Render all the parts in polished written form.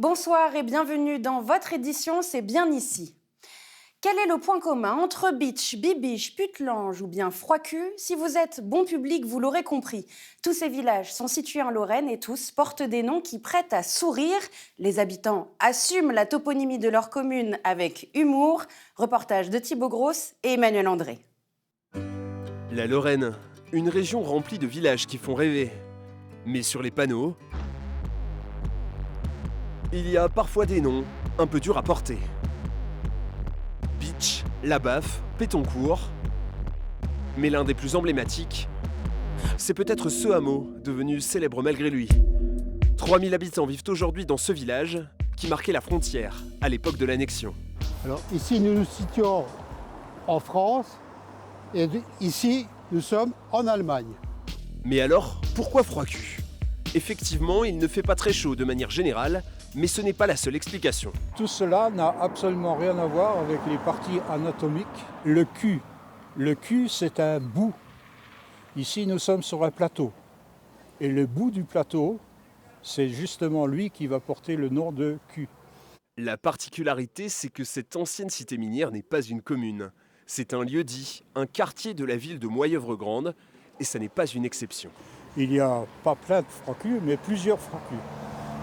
Bonsoir et bienvenue dans votre édition C'est bien ici. Quel est le point commun entre Bitche, Bibiche, Putelange ou bien Froidcul? Si vous êtes bon public, vous l'aurez compris. Tous ces villages sont situés en Lorraine et tous portent des noms qui prêtent à sourire. Les habitants assument la toponymie de leur commune avec humour. Reportage de Thibaut Grosse et Emmanuel André. La Lorraine, une région remplie de villages qui font rêver. Mais sur les panneaux, il y a parfois des noms un peu durs à porter. Bitche, La Baffe, Pétoncourt. Mais l'un des plus emblématiques, c'est peut-être ce hameau, devenu célèbre malgré lui. 3000 habitants vivent aujourd'hui dans ce village qui marquait la frontière à l'époque de l'annexion. Alors ici, nous nous situons en France et ici, nous sommes en Allemagne. Mais alors, pourquoi Froidcul? Effectivement, il ne fait pas très chaud de manière générale, mais ce n'est pas la seule explication. Tout cela n'a absolument rien à voir avec les parties anatomiques. Le cul, c'est un bout. Ici, nous sommes sur un plateau. Et le bout du plateau, c'est justement lui qui va porter le nom de cul. La particularité, c'est que cette ancienne cité minière n'est pas une commune. C'est un lieu-dit, un quartier de la ville de Moyeuvre-Grande, et ça n'est pas une exception. Il n'y a pas plein de Froidcul, mais plusieurs Froidcul.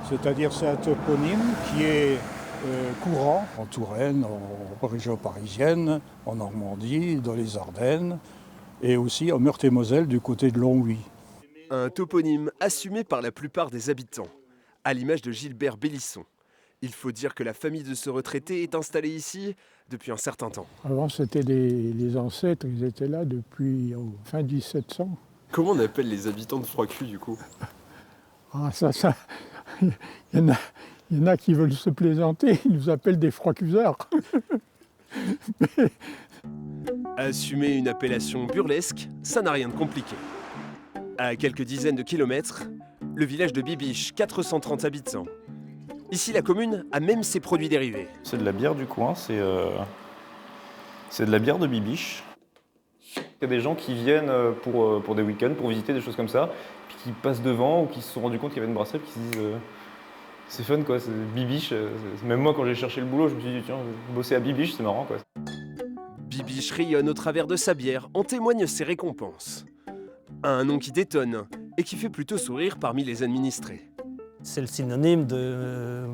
C'est-à-dire c'est un toponyme qui est courant en Touraine, en région parisienne, en Normandie, dans les Ardennes et aussi en Meurthe-et-Moselle du côté de Longwy. Un toponyme assumé par la plupart des habitants, à l'image de Gilbert Bélisson. Il faut dire que la famille de ce retraité est installée ici depuis un certain temps. Avant, c'était les ancêtres, ils étaient là depuis fin 1700. Comment on appelle les habitants de Froidcul du coup? Ah, ça, il y en a qui veulent se plaisanter, ils nous appellent des Froidcusards. Assumer une appellation burlesque, ça n'a rien de compliqué. À quelques dizaines de kilomètres, le village de Bibiche, 430 habitants. Ici, la commune a même ses produits dérivés. C'est de la bière du coin, c'est de la bière de Bibiche. Il y a des gens qui viennent pour des week-ends, pour visiter des choses comme ça, puis qui passent devant ou qui se sont rendus compte qu'il y avait une brasserie, puis qui se disent c'est fun quoi, c'est Bibiche. Même moi quand j'ai cherché le boulot, je me suis dit tiens, bosser à Bibiche, c'est marrant quoi. Bibiche rayonne au travers de sa bière, en témoignent ses récompenses. Un nom qui détonne et qui fait plutôt sourire parmi les administrés. C'est le synonyme de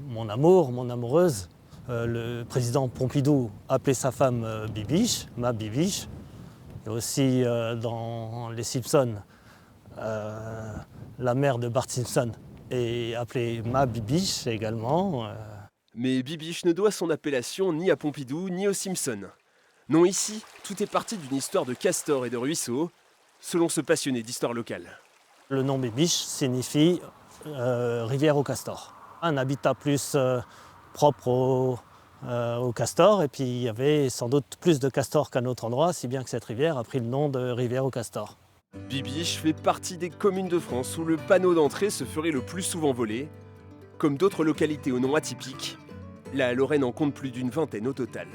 mon amour, mon amoureuse. Le président Pompidou appelait sa femme Bibiche, ma Bibiche. Et aussi dans Les Simpsons, la mère de Bart Simpson est appelée ma Bibiche également. Mais Bibiche ne doit son appellation ni à Pompidou ni aux Simpsons. Non, ici, tout est parti d'une histoire de castor et de ruisseaux, selon ce passionné d'histoire locale. Le nom Bibiche signifie rivière au castor. Un habitat plus propre au castor, et puis il y avait sans doute plus de castors qu'à un autre endroit, si bien que cette rivière a pris le nom de rivière au castor. Bibiche fait partie des communes de France où le panneau d'entrée se ferait le plus souvent voler. Comme d'autres localités au nom atypique, la Lorraine en compte plus d'une vingtaine au total.